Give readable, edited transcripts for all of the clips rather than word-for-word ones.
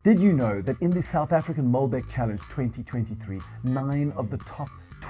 Did you know that in the South African Malbec Challenge 2023, 9 of the top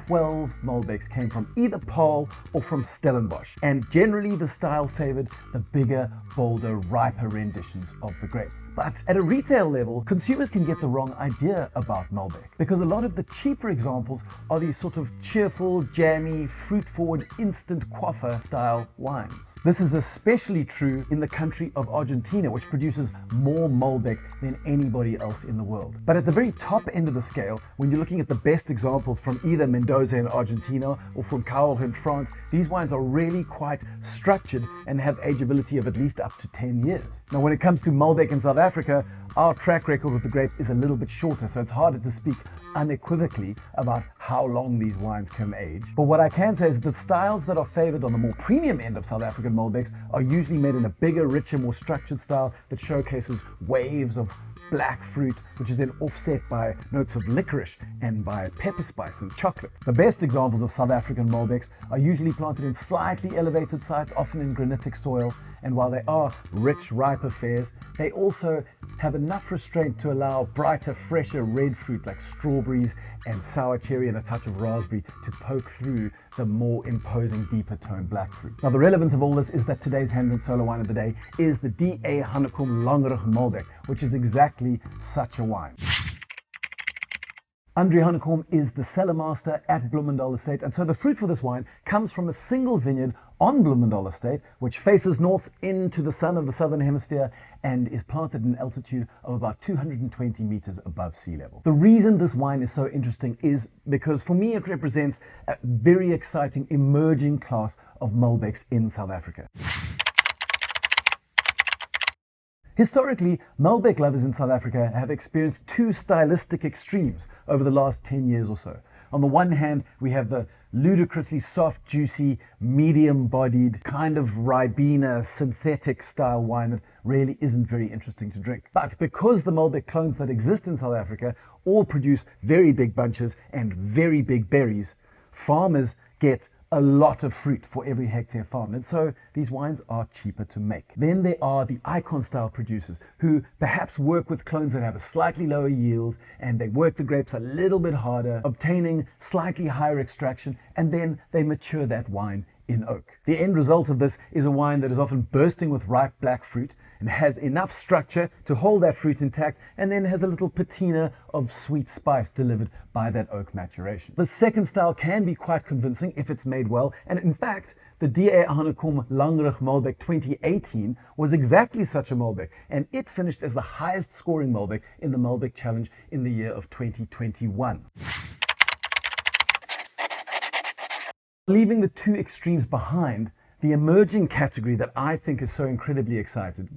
12 Malbecs came from either Paarl or from Stellenbosch, and generally the style favored the bigger, bolder, riper renditions of the grape. But at a retail level, consumers can get the wrong idea about Malbec because a lot of the cheaper examples are these sort of cheerful, jammy, fruit-forward, instant-quaffer style wines. This is especially true in the country of Argentina, which produces more Malbec than anybody else in the world. But at the very top end of the scale, when you're looking at the best examples from either Mendoza in Argentina or from Cahors in France, these wines are really quite structured and have ageability of at least up to 10 years. Now, when it comes to Malbec in South Africa, our track record with the grape is a little bit shorter, so it's harder to speak unequivocally about how long these wines can age. But what I can say is that the styles that are favored on the more premium end of South African Malbecs are usually made in a bigger, richer, more structured style that showcases waves of black fruit, which is then offset by notes of licorice and by pepper spice and chocolate. The best examples of South African Malbecs are usually planted in slightly elevated sites, often in granitic soil, and while they are rich, ripe affairs, they also have enough restraint to allow brighter, fresher red fruit like strawberries and sour cherry and a touch of raspberry to poke through the more imposing, deeper toned black fruit. Now, the relevance of all this is that today's hand-drink solo wine of the day is the Hanekom Langrug Malbec, which is exactly such a wine. Andri Hanekom is the cellar master at Bloemendal Estate, and so the fruit for this wine comes from a single vineyard on Bloemendal Estate, which faces north into the sun of the southern hemisphere and is planted at an altitude of about 220 meters above sea level. The reason this wine is so interesting is because for me it represents a very exciting emerging class of Malbecs in South Africa. Historically, Malbec lovers in South Africa have experienced two stylistic extremes over the last 10 years or so. On the one hand, we have the ludicrously soft, juicy, medium-bodied, kind of ribena synthetic style wine that really isn't very interesting to drink. But because the Malbec clones that exist in South Africa all produce very big bunches and very big berries, farmers get a lot of fruit for every hectare farmed, and so these wines are cheaper to make. Then there are the icon style producers who perhaps work with clones that have a slightly lower yield, and they work the grapes a little bit harder, obtaining slightly higher extraction, and then they mature that wine in oak. The end result of this is a wine that is often bursting with ripe black fruit and has enough structure to hold that fruit intact, and then has a little patina of sweet spice delivered by that oak maturation. The second style can be quite convincing if it's made well, and in fact, the Hanekom Langrug Malbec 2018 was exactly such a Malbec, and it finished as the highest scoring Malbec in the Malbec Challenge in the year of 2021. Leaving the two extremes behind, the emerging category that I think is so incredibly excited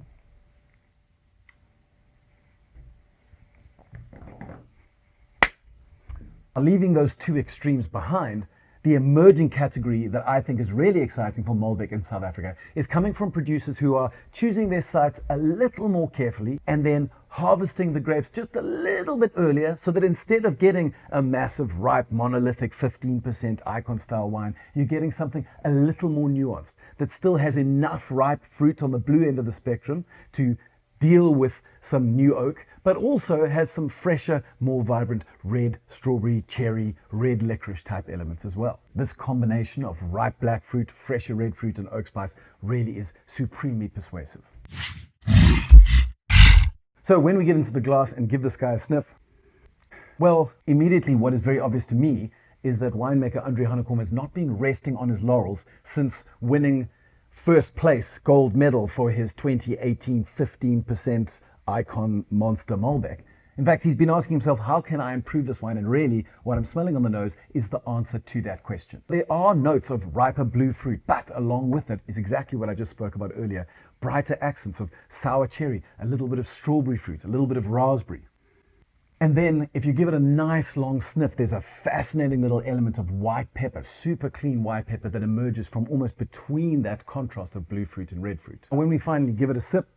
leaving those two extremes behind, the emerging category that I think is really exciting for Malbec in South Africa is coming from producers who are choosing their sites a little more carefully and then harvesting the grapes just a little bit earlier, so that instead of getting a massive, ripe, monolithic 15% icon style wine, you're getting something a little more nuanced that still has enough ripe fruit on the blue end of the spectrum to deal with some new oak, but also has some fresher, more vibrant red, strawberry, cherry, red licorice type elements as well. This combination of ripe black fruit, fresher red fruit and oak spice really is supremely persuasive. So when we get into the glass and give this guy a sniff, well, immediately what is very obvious to me is that winemaker Andri Hanekom has not been resting on his laurels since winning first place gold medal for his 2018 15% Icon Monster Malbec. In fact, he's been asking himself, how can I improve this wine? And really, what I'm smelling on the nose is the answer to that question. There are notes of riper blue fruit, but along with it is exactly what I just spoke about earlier. Brighter accents of sour cherry, a little bit of strawberry fruit, a little bit of raspberry. And then if you give it a nice long sniff, there's a fascinating little element of white pepper, super clean white pepper that emerges from almost between that contrast of blue fruit and red fruit. And when we finally give it a sip,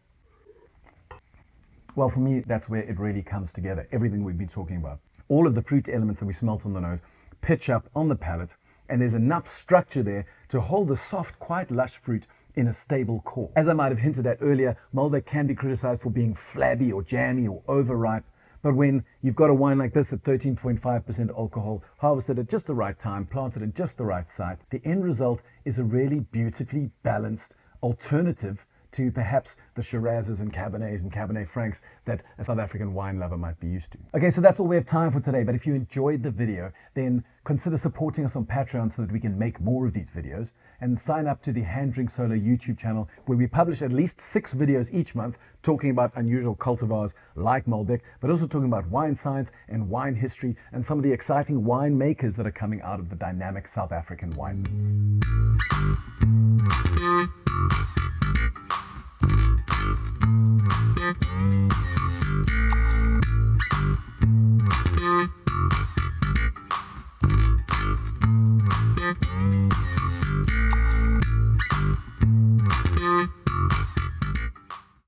well, for me, that's where it really comes together. Everything we've been talking about. All of the fruit elements that we smelt on the nose pitch up on the palate, and there's enough structure there to hold the soft, quite lush fruit in a stable core. As I might have hinted at earlier, Malbec can be criticized for being flabby or jammy or overripe. But when you've got a wine like this at 13.5% alcohol, harvested at just the right time, planted in just the right site, the end result is a really beautifully balanced alternative to perhaps the Shirazes and Cabernets and Cabernet Francs that a South African wine lover might be used to. Okay, so that's all we have time for today, but if you enjoyed the video, then consider supporting us on Patreon so that we can make more of these videos, and sign up to the Hand Drink Solo YouTube channel, where we publish at least 6 videos each month talking about unusual cultivars like Malbec, but also talking about wine science and wine history and some of the exciting winemakers that are coming out of the dynamic South African wine.